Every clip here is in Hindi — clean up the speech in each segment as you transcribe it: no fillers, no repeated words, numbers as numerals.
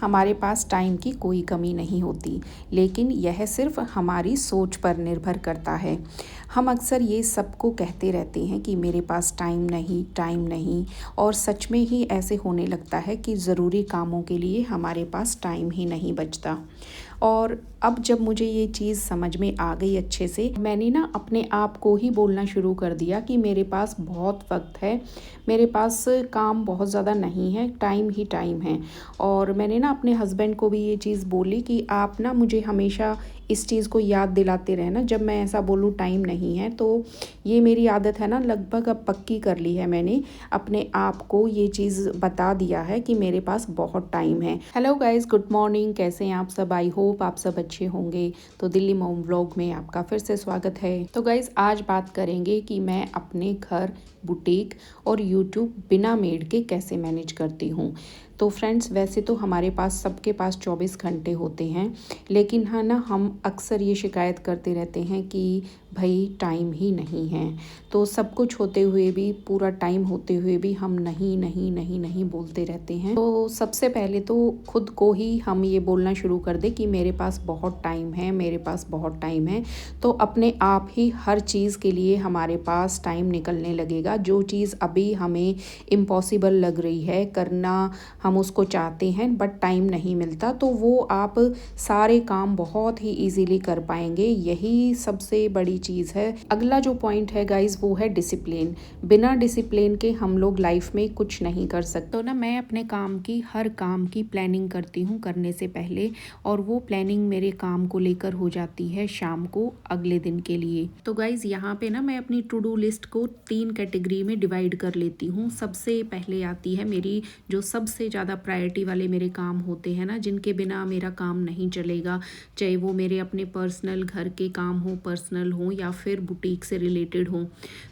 हमारे पास टाइम की कोई कमी नहीं होती, लेकिन यह सिर्फ हमारी सोच पर निर्भर करता है। हम अक्सर ये सबको कहते रहते हैं कि मेरे पास टाइम नहीं, और सच में ही ऐसे होने लगता है कि ज़रूरी कामों के लिए हमारे पास टाइम ही नहीं बचता। और अब जब मुझे ये चीज़ समझ में आ गई अच्छे से, मैंने ना अपने आप को ही बोलना शुरू कर दिया कि मेरे पास बहुत वक्त है, मेरे पास काम बहुत ज़्यादा नहीं है, टाइम ही टाइम है। और मैंने ना अपने हस्बैंड को भी ये चीज़ बोली कि आप ना मुझे हमेशा इस चीज़ को याद दिलाते रहना जब मैं ऐसा बोलूँ टाइम नहीं है। तो ये मेरी आदत है ना, लगभग अब पक्की कर ली है मैंने, अपने आप को ये चीज़ बता दिया है कि मेरे पास बहुत टाइम है। हेलो गाइस, गुड मॉर्निंग, कैसे हैं आप सब? आई होप आप सब अच्छे होंगे। तो दिल्ली मॉम व्लॉग में आपका फिर से स्वागत है। तो गाइस, आज बात करेंगे कि मैं अपने घर, बुटीक और यूट्यूब बिना मेड के कैसे मैनेज करती हूँ। तो फ्रेंड्स, वैसे तो हमारे पास सबके पास 24 घंटे होते हैं, लेकिन हाँ ना, हम अक्सर ये शिकायत करते रहते हैं कि भाई टाइम ही नहीं है। तो सब कुछ होते हुए भी, पूरा टाइम होते हुए भी हम नहीं नहीं नहीं नहीं बोलते रहते हैं। तो सबसे पहले तो खुद को ही हम ये बोलना शुरू कर दें कि मेरे पास बहुत टाइम है, मेरे पास बहुत टाइम है। तो अपने आप ही हर चीज़ के लिए हमारे पास टाइम निकलने लगेगा। जो चीज़ अभी हमें इम्पॉसिबल लग रही है करना, हम उसको चाहते हैं बट टाइम नहीं मिलता, तो वो आप सारे काम बहुत ही इजीली कर पाएंगे। यही सबसे बड़ी चीज़ है। अगला जो पॉइंट है गाइज, वो है डिसिप्लिन। बिना डिसिप्लिन के हम लोग लाइफ में कुछ नहीं कर सकते। तो ना, मैं अपने काम की, हर काम की प्लानिंग करती हूँ करने से पहले, और वो प्लानिंग मेरे काम को लेकर हो जाती है शाम को अगले दिन के लिए। तो गाइज, यहाँ पे ना मैं अपनी टू डू लिस्ट को 3 कैटेगरी में डिवाइड कर लेती हूँ। सबसे पहले आती है मेरी जो सबसे ज़्यादा प्रायोरिटी वाले मेरे काम होते हैं ना, जिनके बिना मेरा काम नहीं चलेगा, चाहे वो मेरे अपने पर्सनल घर के काम हो, पर्सनल हो या फिर बुटीक से रिलेटेड हो।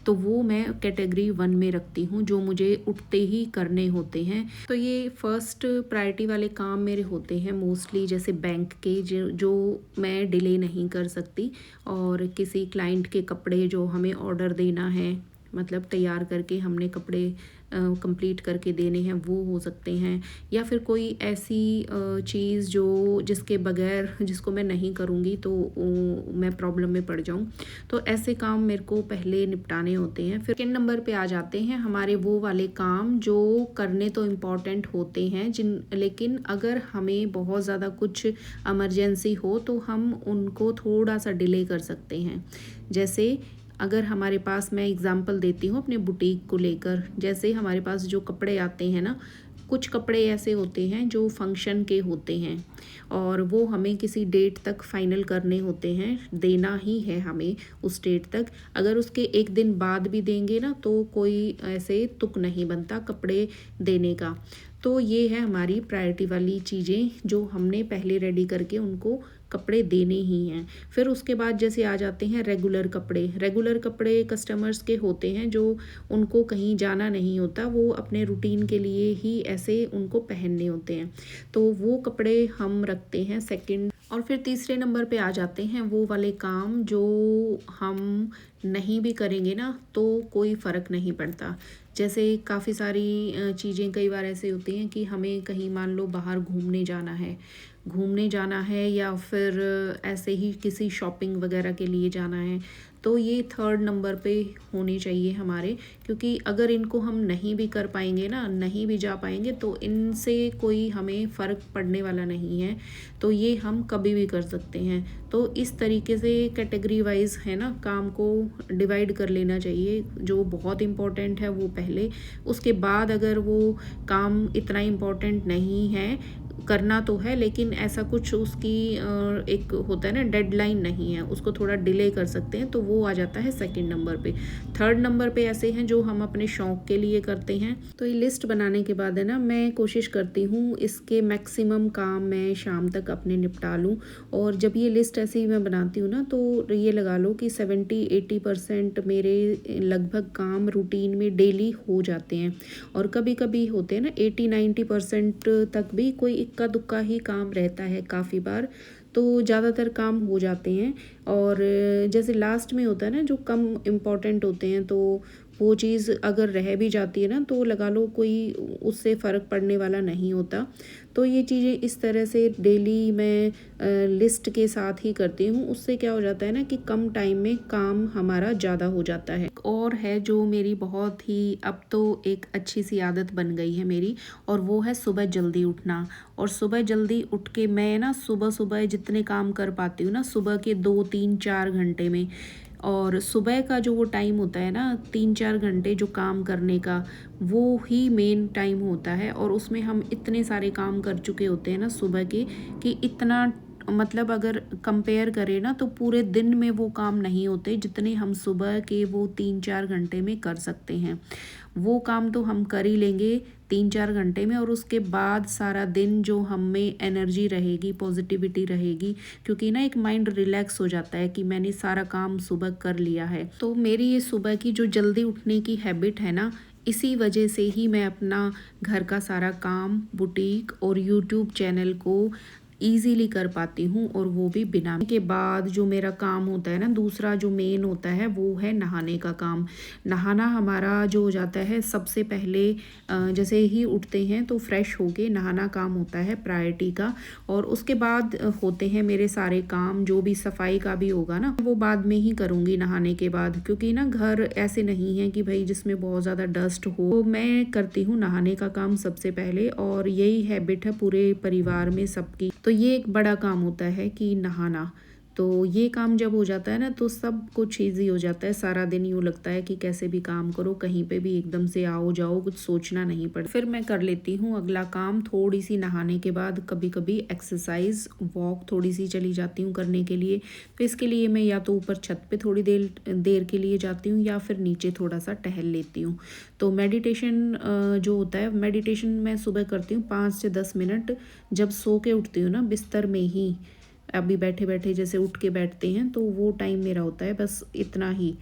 तो वो मैं कैटेगरी 1 में रखती हूँ, जो मुझे उठते ही करने होते हैं। तो ये फर्स्ट प्रायोरिटी वाले काम मेरे होते हैं मोस्टली, जैसे बैंक के, जो मैं डिले नहीं कर सकती, और किसी क्लाइंट के कपड़े जो हमें ऑर्डर देना है, मतलब तैयार करके हमने कपड़े कंप्लीट करके देने हैं, वो हो सकते हैं। या फिर कोई ऐसी चीज़ जिसके बगैर, जिसको मैं नहीं करूँगी तो मैं प्रॉब्लम में पड़ जाऊँ। तो ऐसे काम मेरे को पहले निपटाने होते हैं। फिर सेकंड नंबर पे आ जाते हैं हमारे वो वाले काम जो करने तो इम्पॉर्टेंट होते हैं, लेकिन अगर हमें बहुत ज़्यादा कुछ इमरजेंसी हो तो हम उनको थोड़ा सा डिले कर सकते हैं। जैसे अगर हमारे पास, मैं एग्जांपल देती हूँ अपने बुटीक को लेकर, जैसे हमारे पास जो कपड़े आते हैं ना, कुछ कपड़े ऐसे होते हैं जो फंक्शन के होते हैं, और वो हमें किसी डेट तक फाइनल करने होते हैं, देना ही है हमें उस डेट तक। अगर उसके एक दिन बाद भी देंगे ना, तो कोई ऐसे तुक नहीं बनता कपड़े देने का। तो ये है हमारी प्रायोरिटी वाली चीज़ें, जो हमने पहले रेडी करके उनको कपड़े देने ही हैं। फिर उसके बाद जैसे आ जाते हैं रेगुलर कपड़े। रेगुलर कपड़े कस्टमर्स के होते हैं जो उनको कहीं जाना नहीं होता, वो अपने रूटीन के लिए ही ऐसे उनको पहनने होते हैं, तो वो कपड़े हम रखते हैं सेकंड। और फिर तीसरे नंबर पे आ जाते हैं वो वाले काम जो हम नहीं भी करेंगे ना तो कोई फ़र्क नहीं पड़ता। जैसे काफ़ी सारी चीज़ें कई बार ऐसे होती हैं कि हमें कहीं, मान लो बाहर घूमने जाना है या फिर ऐसे ही किसी शॉपिंग वगैरह के लिए जाना है, तो ये थर्ड नंबर पे होने चाहिए हमारे। क्योंकि अगर इनको हम नहीं भी कर पाएंगे ना, नहीं भी जा पाएंगे, तो इनसे कोई हमें फ़र्क पड़ने वाला नहीं है। तो ये हम कभी भी कर सकते हैं। तो इस तरीके से कैटेगरी वाइज है ना, काम को डिवाइड कर लेना चाहिए। जो बहुत इम्पोर्टेंट है वो पहले, उसके बाद अगर वो काम इतना इम्पोर्टेंट नहीं है, करना तो है लेकिन ऐसा कुछ उसकी एक होता है ना, डेडलाइन नहीं है, उसको थोड़ा डिले कर सकते हैं, तो वो आ जाता है सेकंड नंबर पे। थर्ड नंबर पे ऐसे हैं जो हम अपने शौक़ के लिए करते हैं। तो ये लिस्ट बनाने के बाद है ना, मैं कोशिश करती हूँ इसके मैक्सिमम काम मैं शाम तक अपने निपटा लूँ। और जब ये लिस्ट ऐसे ही मैं बनाती हूँ ना, तो ये लगा लो कि 70-80% मेरे लगभग काम रूटीन में डेली हो जाते हैं। और कभी कभी होते हैं ना 80-90% तक भी कोई इक्का दुक्का ही काम रहता है काफ़ी बार, तो ज़्यादातर काम हो जाते हैं। और जैसे लास्ट में होता है ना, जो कम इम्पॉर्टेंट होते हैं, तो वो चीज़ अगर रह भी जाती है ना तो लगा लो कोई उससे फ़र्क पड़ने वाला नहीं होता। तो ये चीज़ें इस तरह से डेली मैं लिस्ट के साथ ही करती हूँ। उससे क्या हो जाता है ना कि कम टाइम में काम हमारा ज़्यादा हो जाता है। और है जो मेरी बहुत ही अब तो एक अच्छी सी आदत बन गई है मेरी, और वो है सुबह जल्दी उठना। और सुबह जल्दी उठ के मैं ना सुबह सुबह जितने काम कर पाती हूँ ना सुबह के 2 3 4 घंटे में, और सुबह का जो वो टाइम होता है ना 3 4 घंटे जो काम करने का, वो ही मेन टाइम होता है। और उसमें हम इतने सारे काम कर चुके होते हैं ना सुबह के, कि इतना मतलब अगर कंपेयर करें ना तो पूरे दिन में वो काम नहीं होते जितने हम सुबह के वो 3 4 घंटे में कर सकते हैं। वो काम तो हम कर ही लेंगे 3 4 घंटे में, और उसके बाद सारा दिन जो हम में एनर्जी रहेगी, पॉजिटिविटी रहेगी, क्योंकि ना एक माइंड रिलैक्स हो जाता है कि मैंने सारा काम सुबह कर लिया है। तो मेरी ये सुबह की जो जल्दी उठने की हैबिट है ना, इसी वजह से ही मैं अपना घर का सारा काम, बुटीक और यूट्यूब चैनल को ईज़िली कर पाती हूँ, और वो भी बिना के बाद जो मेरा काम होता है ना दूसरा जो मेन होता है वो है नहाने का काम। नहाना हमारा जो हो जाता है सबसे पहले, जैसे ही उठते हैं तो फ्रेश होके नहाना काम होता है प्रायोरिटी का। और उसके बाद होते हैं मेरे सारे काम, जो भी सफाई का भी होगा ना वो बाद में ही करूँगी नहाने के बाद, क्योंकि ना घर ऐसे नहीं है कि भाई जिसमें बहुत ज़्यादा डस्ट हो। तो मैं करती हूँ नहाने का काम सबसे पहले, और यही हैबिट है पूरे परिवार में सबकी। तो ये एक बड़ा काम होता है कि नहाना। तो ये काम जब हो जाता है ना तो सब कुछ ईज़ी हो जाता है। सारा दिन यूँ लगता है कि कैसे भी काम करो, कहीं पे भी एकदम से आओ जाओ, कुछ सोचना नहीं पड़ता। फिर मैं कर लेती हूँ अगला काम, थोड़ी सी नहाने के बाद कभी कभी एक्सरसाइज, वॉक थोड़ी सी चली जाती हूँ करने के लिए। तो इसके लिए मैं या तो ऊपर छत पे थोड़ी देर देर के लिए जाती हूँ, या फिर नीचे थोड़ा सा टहल लेती हूँ। तो मेडिटेशन जो होता है, मेडिटेशन मैं सुबह करती हूँ 5 से 10 मिनट, जब सो के उठती हूँ ना बिस्तर में ही। अभी बैठे बैठे जैसे उठ के बैठते हैं तो वो टाइम मेरा होता है बस इतना ही।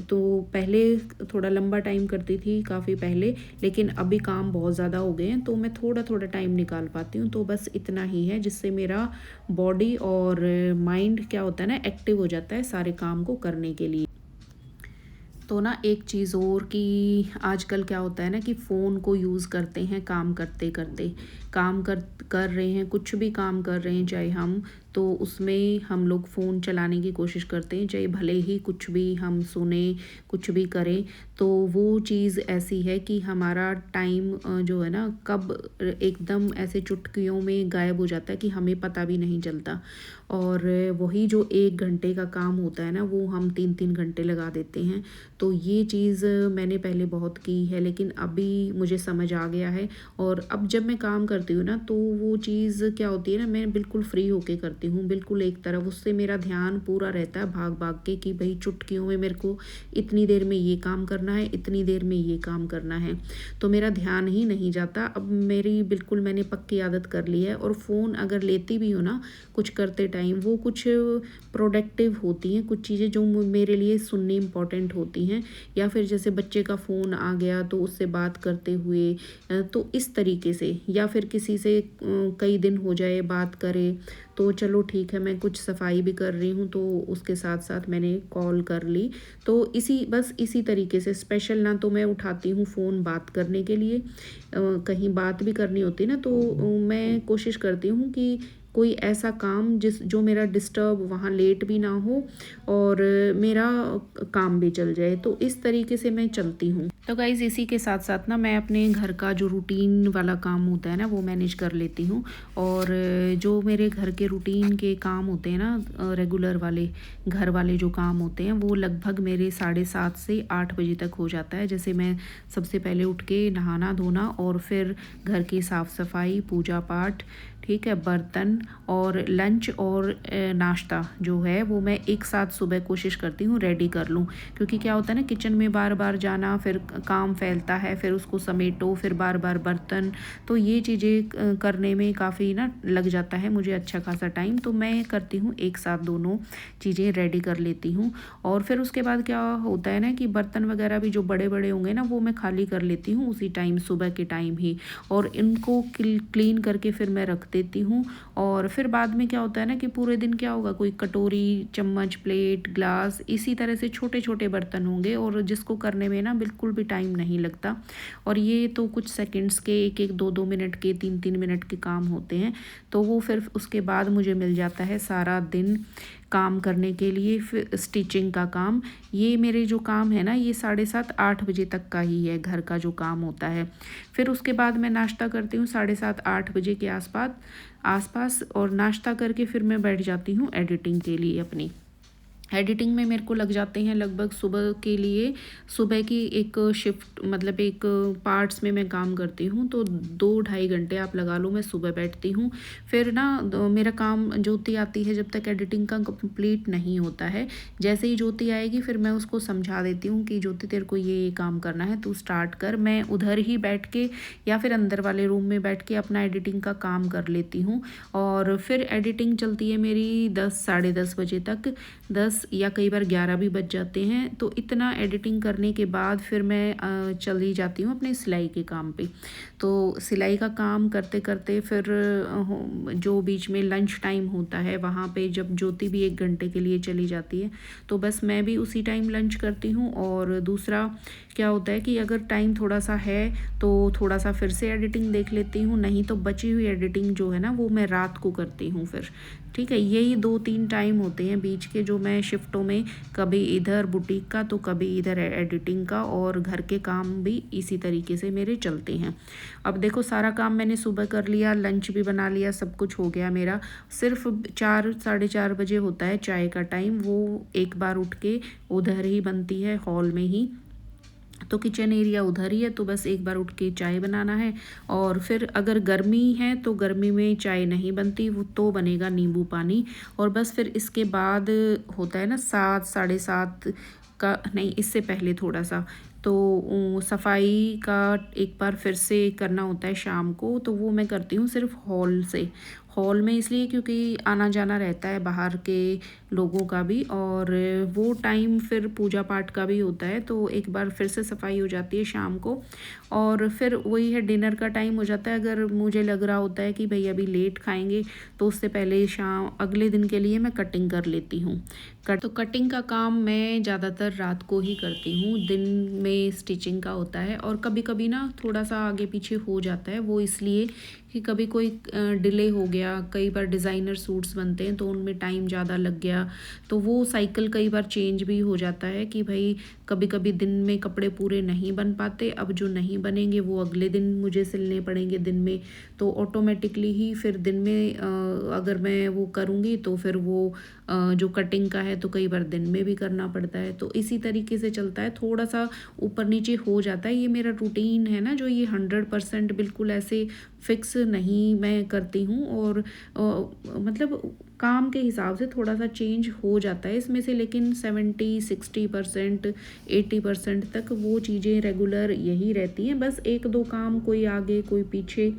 तो पहले थोड़ा लंबा टाइम करती थी काफ़ी पहले, लेकिन अभी काम बहुत ज़्यादा हो गए हैं तो मैं थोड़ा थोड़ा टाइम निकाल पाती हूँ। तो बस इतना ही है जिससे मेरा बॉडी और माइंड क्या होता है ना एक्टिव हो जाता है सारे काम को करने के लिए। तो ना एक चीज़ और कि आजकल क्या होता है ना कि फ़ोन को यूज़ करते हैं काम करते करते, काम कर रहे हैं, कुछ भी काम कर रहे हैं चाहे हम, तो उसमें हम लोग फ़ोन चलाने की कोशिश करते हैं, चाहे भले ही कुछ भी हम सुने, कुछ भी करें। तो वो चीज़ ऐसी है कि हमारा टाइम जो है ना कब एकदम ऐसे चुटकियों में गायब हो जाता है कि हमें पता भी नहीं चलता। और वही जो 1 घंटे का काम होता है ना वो हम 3 3 घंटे लगा देते हैं। तो ये चीज़ मैंने पहले बहुत की है, लेकिन अभी मुझे समझ आ गया है। और अब जब मैं काम करती हूँ ना तो वो चीज़ क्या होती है ना, मैं बिल्कुल फ्री होके करती हूँ, बिल्कुल एक तरफ। उससे मेरा ध्यान पूरा रहता है भाग भाग के कि भाई चुटकियों में मेरे को इतनी देर में ये काम करना है, इतनी देर में ये काम करना है। तो मेरा ध्यान ही नहीं जाता। अब मेरी बिल्कुल मैंने पक्की आदत कर ली है। और फ़ोन अगर लेती भी हो ना कुछ करते टाइम, वो कुछ प्रोडक्टिव होती हैं, कुछ चीज़ें जो मेरे लिए सुननी इम्पॉर्टेंट होती हैं, या फिर जैसे बच्चे का फ़ोन आ गया तो उससे बात करते हुए, तो इस तरीके से, या फिर किसी से कई दिन हो जाए बात करे तो चलो ठीक है, मैं कुछ सफाई भी कर रही हूँ तो उसके साथ साथ मैंने कॉल कर ली। तो इसी तरीके से स्पेशल ना तो मैं उठाती हूँ फ़ोन बात करने के लिए, कहीं बात भी करनी होती ना तो मैं कोशिश करती हूँ कि कोई ऐसा काम जो मेरा डिस्टर्ब वहाँ लेट भी ना हो और मेरा काम भी चल जाए। तो इस तरीके से मैं चलती हूँ। तो गाइज़ इसी के साथ साथ ना मैं अपने घर का जो रूटीन वाला काम होता है ना वो मैनेज कर लेती हूँ। और जो मेरे घर के रूटीन के काम होते हैं ना, रेगुलर वाले घर वाले जो काम होते हैं, वो लगभग मेरे 7:30 से 8 बजे तक हो जाता है। जैसे मैं सबसे पहले उठ के नहाना धोना, और फिर घर की साफ़ सफाई, पूजा पाठ, ठीक है, बर्तन और लंच और नाश्ता जो है वो मैं एक साथ सुबह कोशिश करती हूँ रेडी कर लूँ। क्योंकि क्या होता है ना, किचन में बार बार जाना, फिर काम फैलता है, फिर उसको समेटो, फिर बार बार बर्तन, तो ये चीज़ें करने में काफ़ी ना लग जाता है मुझे अच्छा खासा टाइम। तो मैं करती हूँ एक साथ दोनों चीज़ें रेडी कर लेती हूँ। और फिर उसके बाद क्या होता है ना कि बर्तन वगैरह भी जो बड़े बड़े होंगे ना वो मैं खाली कर लेती हूँ उसी टाइम, सुबह के टाइम ही। और इनको क्लीन करके फिर मैं रखती देती हूँ। और फिर बाद में क्या होता है ना कि पूरे दिन क्या होगा, कोई कटोरी, चम्मच, प्लेट, ग्लास, इसी तरह से छोटे छोटे बर्तन होंगे और जिसको करने में ना बिल्कुल भी टाइम नहीं लगता। और ये तो कुछ सेकंड्स के, एक एक 2-2 मिनट के, 3-3 मिनट के काम होते हैं। तो वो फिर उसके बाद मुझे मिल जाता है सारा दिन काम करने के लिए। फिर स्टिचिंग का काम, ये मेरे जो काम है ना, ये 7:30-8 बजे तक का ही है, घर का जो काम होता है। फिर उसके बाद मैं नाश्ता करती हूँ 7:30-8 बजे के आसपास, और नाश्ता करके फिर मैं बैठ जाती हूँ एडिटिंग के लिए अपनी। एडिटिंग में मेरे को लग जाते हैं लगभग, सुबह के लिए, सुबह की एक शिफ्ट, मतलब एक पार्ट्स में मैं काम करती हूँ, तो 2-2.5 घंटे आप लगा लो मैं सुबह बैठती हूँ। फिर ना मेरा काम, ज्योति आती है जब तक एडिटिंग का कंप्लीट नहीं होता है। जैसे ही ज्योति आएगी फिर मैं उसको समझा देती हूँ कि ज्योति तेरे को ये काम करना है, तू स्टार्ट कर। मैं उधर ही बैठ के या फिर अंदर वाले रूम में बैठ के अपना एडिटिंग का काम कर लेती हूँ। और फिर एडिटिंग चलती है मेरी 10-10:30 बजे तक, 10 या कई बार 11 भी बज जाते हैं। तो इतना एडिटिंग करने के बाद फिर मैं चली जाती हूँ अपने सिलाई के काम पे। तो सिलाई का काम करते करते फिर जो बीच में लंच टाइम होता है, वहाँ पे जब ज्योति भी 1 घंटे के लिए चली जाती है, तो बस मैं भी उसी टाइम लंच करती हूँ। और दूसरा क्या होता है कि अगर टाइम थोड़ा सा है तो थोड़ा सा फिर से एडिटिंग देख लेती हूँ, नहीं तो बची हुई एडिटिंग जो है ना वो मैं रात को करती हूँ फिर। ठीक है, यही 2-3 टाइम होते हैं बीच के, जो मैं शिफ्टों में, कभी इधर बुटीक का तो कभी इधर एडिटिंग का, और घर के काम भी इसी तरीके से मेरे चलते हैं। अब देखो सारा काम मैंने सुबह कर लिया, लंच भी बना लिया, सब कुछ हो गया मेरा। सिर्फ 4-4:30 बजे होता है चाय का टाइम, वो एक बार उठ के उधर ही बनती है, हॉल में ही, तो किचन एरिया उधर ही है, तो बस एक बार उठ के चाय बनाना है। और फिर अगर गर्मी है तो गर्मी में चाय नहीं बनती, वो तो बनेगा नींबू पानी। और बस फिर इसके बाद होता है ना 7-7:30 का, नहीं इससे पहले थोड़ा सा, तो सफाई का एक बार फिर से करना होता है शाम को, तो वो मैं करती हूँ सिर्फ हॉल से। हॉल में इसलिए क्योंकि आना जाना रहता है बाहर के लोगों का भी, और वो टाइम फिर पूजा पाठ का भी होता है, तो एक बार फिर से सफाई हो जाती है शाम को। और फिर वही है, डिनर का टाइम हो जाता है। अगर मुझे लग रहा होता है कि भाई अभी लेट खाएंगे, तो उससे पहले शाम अगले दिन के लिए मैं कटिंग कर लेती हूँ। तो कटिंग का काम मैं ज़्यादातर रात को ही करती हूँ, दिन में स्टिचिंग का होता है। और कभी कभी ना थोड़ा सा आगे पीछे हो जाता है, वो इसलिए कि कभी कोई डिले हो गया, कई बार डिज़ाइनर सूट्स बनते हैं तो उनमें टाइम ज़्यादा लग गया, तो वो साइकिल कई बार चेंज भी हो जाता है कि भाई कभी कभी दिन में कपड़े पूरे नहीं बन पाते, अब जो नहीं बनेंगे वो अगले दिन मुझे सिलने पड़ेंगे दिन में। तो ऑटोमेटिकली ही फिर दिन में अगर मैं वो करूँगी तो फिर वो जो कटिंग का है तो कई बार दिन में भी करना पड़ता है। तो इसी तरीके से चलता है, थोड़ा सा ऊपर नीचे हो जाता है। ये मेरा रूटीन है ना, जो ये 100% बिल्कुल ऐसे फिक्स नहीं मैं करती हूँ, और मतलब काम के हिसाब से थोड़ा सा चेंज हो जाता है इसमें से, लेकिन 70-60%, 80% तक वो चीज़ें रेगुलर यही रहती हैं। बस 1-2 काम कोई आगे कोई पीछे,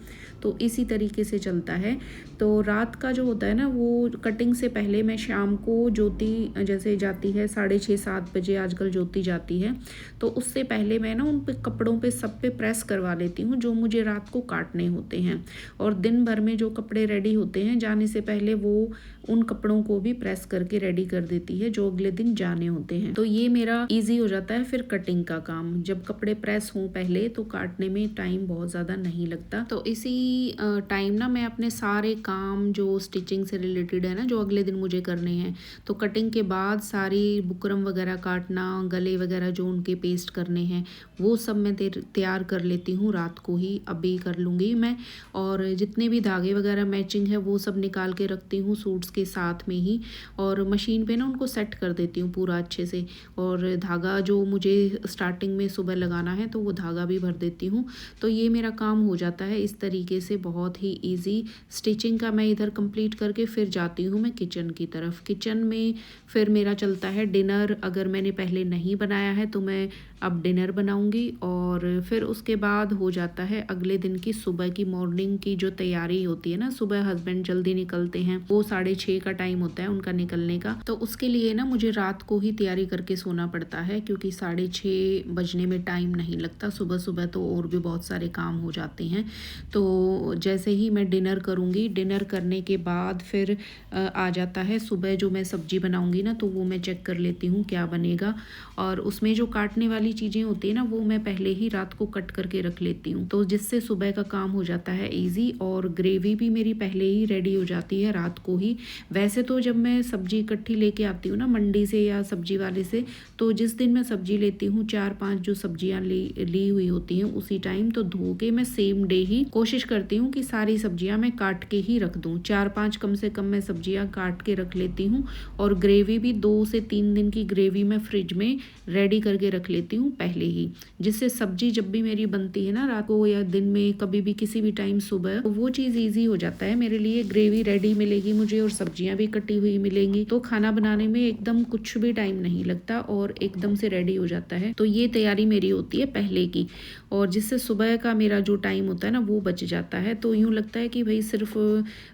तो इसी तरीके से चलता है। तो रात का जो होता है ना, वो कटिंग से पहले मैं शाम को, ज्योति जैसे जाती है 6:30-7 बजे आजकल ज्योति जाती है, तो उससे पहले मैं ना उन पे कपड़ों पे सब पे प्रेस करवा लेती हूँ जो मुझे रात को काटने होते हैं। और दिन भर में जो कपड़े रेडी होते हैं जाने से पहले, वो उन कपड़ों को भी प्रेस करके रेडी कर देती है जो अगले दिन जाने होते हैं। तो ये मेरा इजी हो जाता है फिर कटिंग का काम। जब कपड़े प्रेस हों पहले तो काटने में टाइम बहुत ज़्यादा नहीं लगता। तो इसी टाइम ना मैं अपने सारे काम जो स्टिचिंग से रिलेटेड है ना, जो अगले दिन मुझे करने हैं, तो कटिंग के बाद सारी बुकरम वगैरह काटना, गले वगैरह जो उनके पेस्ट करने हैं, वो सब मैं तैयार कर लेती हूँ रात को ही, अभी कर लूँगी मैं। और जितने भी धागे वगैरह मैचिंग है वो सब निकाल के रखती हूँ सूट्स के साथ में ही, और मशीन पे ना उनको सेट कर देती हूँ पूरा अच्छे से। और धागा जो मुझे स्टार्टिंग में सुबह लगाना है तो वो धागा भी भर देती हूँ। तो ये मेरा काम हो जाता है इस तरीके से, बहुत ही ईजी। स्टिचिंग का मैं इधर कंप्लीट करके फिर जाती हूँ मैं किचन की तरफ। किचन में फिर मेरा चलता है डिनर। अगर मैंने पहले नहीं बनाया है तो मैं अब डिनर बनाऊंगी, और फिर उसके बाद हो जाता है अगले दिन की सुबह की, मॉर्निंग की जो तैयारी होती है ना, सुबह हस्बैंड जल्दी निकलते हैं, वो 6:30 का टाइम होता है उनका निकलने का, तो उसके लिए ना मुझे रात को ही तैयारी करके सोना पड़ता है, क्योंकि 6:30 बजने में टाइम नहीं लगता। सुबह सुबह तो और भी बहुत सारे काम हो जाते हैं। तो जैसे ही मैं डिनर करूँगी, डिनर करने के बाद फिर आ जाता है सुबह जो मैं सब्ज़ी बनाऊँगी ना, तो वो मैं चेक कर लेती हूँ क्या बनेगा, और उसमें जो काटने वाली चीज़ें होती हैं ना, वो मैं पहले ही रात को कट करके रख लेती हूँ, तो जिससे सुबह का काम हो जाता है ईजी, और ग्रेवी भी मेरी पहले ही रेडी हो जाती है रात को ही। वैसे तो जब मैं सब्ज़ी इकट्ठी लेके आती हूँ ना मंडी से या सब्ज़ी वाले से, तो जिस दिन मैं सब्ज़ी लेती हूँ 4-5 जो सब्जियाँ ली हुई होती हैं उसी टाइम तो धो के मैं सेम डे ही कोशिश करती हूँ कि सारी सब्जियाँ मैं काट के ही रख दूँ। 4-5 कम से कम मैं सब्जियाँ काट के रख लेती हूँ, और ग्रेवी भी 2 से 3 दिन की ग्रेवी मैं फ्रिज में रेडी करके रख लेती हूँ पहले ही, जिससे सब्जी जब भी मेरी बनती है ना रात को या दिन में कभी भी किसी भी टाइम सुबह, तो वो चीज़ ईजी हो जाता है मेरे लिए। ग्रेवी रेडी मिलेगी मुझे और सब्जियां भी कटी हुई मिलेंगी, तो खाना बनाने में एकदम कुछ भी टाइम नहीं लगता और एकदम से रेडी हो जाता है। तो ये तैयारी मेरी होती है पहले की, और जिससे सुबह का मेरा जो टाइम होता है ना वो बच जाता है। तो यूँ लगता है कि भाई सिर्फ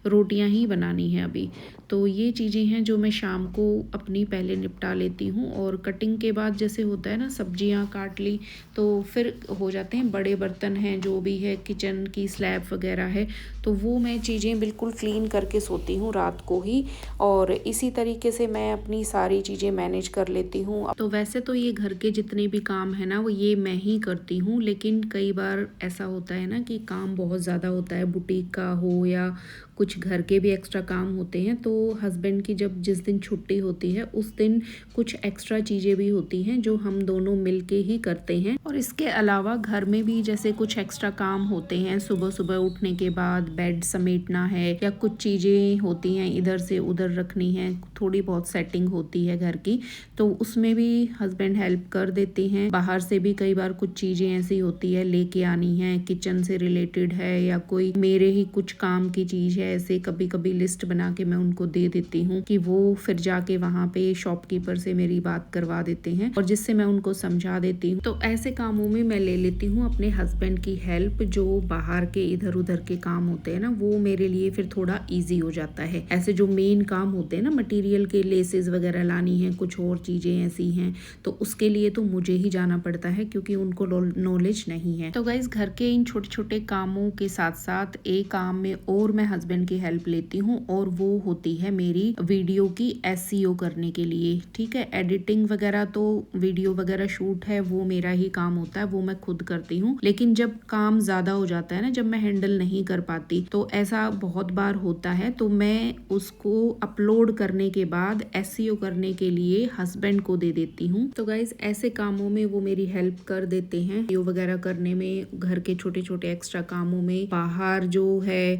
रोटियां ही बनानी है अभी। तो ये चीज़ें हैं जो मैं शाम को अपनी पहले निपटा लेती हूँ, और कटिंग के बाद जैसे होता है ना सब्जियां काट ली, तो फिर हो जाते हैं बड़े बर्तन हैं जो भी है, किचन की स्लैब वगैरह है, तो वो मैं चीज़ें बिल्कुल क्लीन करके सोती हूँ रात को ही, और इसी तरीके से मैं अपनी सारी चीज़ें मैनेज कर लेती हूँ। तो वैसे तो ये घर के जितने भी काम है ना वो ये मैं ही करती हूँ, लेकिन कई बार ऐसा होता है ना कि काम बहुत ज़्यादा होता है, बुटीक का हो या कुछ घर के भी एक्स्ट्रा काम होते हैं, तो हस्बैंड की जब जिस दिन छुट्टी होती है उस दिन कुछ एक्स्ट्रा चीज़ें भी होती हैं जो हम दोनों मिलके ही करते हैं। और इसके अलावा घर में भी जैसे कुछ एक्स्ट्रा काम होते हैं, सुबह सुबह उठने के बाद बेड समेटना है या कुछ चीज़ें होती हैं इधर से उधर रखनी है, थोड़ी बहुत सेटिंग होती है घर की, तो उसमें भी हस्बैंड हेल्प कर देते हैं। बाहर से भी कई बार कुछ चीज़ें ऐसी होती है लेके आनी है, किचन से रिलेटेड है या कोई मेरे ही कुछ काम की चीज़ है, ऐसे कभी कभी लिस्ट बना के मैं उनको दे देती हूँ कि वो फिर जाके वहाँ पे शॉपकीपर से मेरी बात करवा देते हैं, और जिससे मैं उनको समझा देती हूँ। तो ऐसे कामों में मैं ले लेती हूँ अपने हस्बैंड की हेल्प। जो बाहर के इधर उधर के काम होते हैं ना वो मेरे लिए फिर थोड़ा ईजी हो जाता है। ऐसे जो मेन काम होते हैं ना, मटीरियल के लेसेस वगैरह लानी है, कुछ और चीज़ें ऐसी हैं, तो उसके लिए तो मुझे ही जाना पड़ता है क्योंकि उनको नॉलेज नहीं है। तो गाइस घर के इन छोटे छोटे कामों के साथ साथ एक काम में और मैं हस्बैंड की हेल्प लेती हूँ, और वो होती है मेरी वीडियो की SEO करने के लिए। ठीक है, एडिटिंग वगैरह तो वीडियो वगैरह शूट है वो मेरा ही काम होता है, वो मैं खुद करती हूँ, लेकिन जब काम ज़्यादा हो जाता है ना, जब मैं हैंडल नहीं कर पाती, तो ऐसा बहुत बार होता है, तो मैं उसको अपलोड करने के बाद SEO करने के लिए हस्बैंड को दे देती हूँ। तो गाइज ऐसे कामों में वो मेरी हेल्प कर देते हैं, वीडियो वगैरह करने में, घर के छोटे छोटे एक्स्ट्रा कामों में, बाहर जो है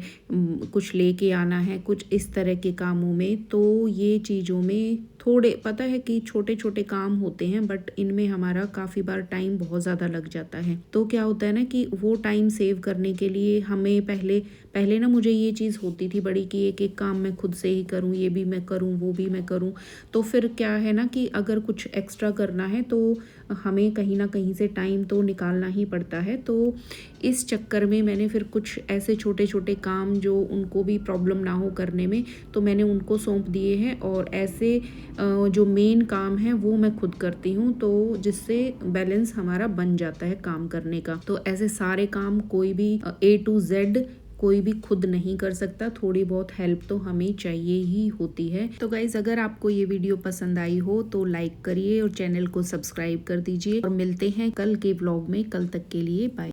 कुछ लेके आना है, कुछ इस तरह के कामों में। तो ये चीज़ों में थोड़े पता है कि छोटे छोटे काम होते हैं, बट इनमें हमारा काफ़ी बार टाइम बहुत ज़्यादा लग जाता है। तो क्या होता है ना कि वो टाइम सेव करने के लिए हमें पहले ना मुझे ये चीज़ होती थी बड़ी कि एक एक काम मैं खुद से ही करूँ, ये भी मैं करूँ, वो भी मैं करूँ। तो फिर क्या है ना कि अगर कुछ एक्स्ट्रा करना है तो हमें कहीं ना कहीं से टाइम तो निकालना ही पड़ता है। तो इस चक्कर में मैंने फिर कुछ ऐसे छोटे छोटे काम जो उनको भी प्रॉब्लम ना हो करने में, तो मैंने उनको सौंप दिए हैं, और ऐसे जो मेन काम है वो मैं खुद करती हूँ, तो जिससे बैलेंस हमारा बन जाता है काम करने का। तो ऐसे सारे काम कोई भी A to Z कोई भी खुद नहीं कर सकता, थोड़ी बहुत हेल्प तो हमें चाहिए ही होती है। तो गाइज अगर आपको ये वीडियो पसंद आई हो तो लाइक करिए और चैनल को सब्सक्राइब कर दीजिए, और मिलते हैं कल के व्लॉग में। कल तक के लिए बाय।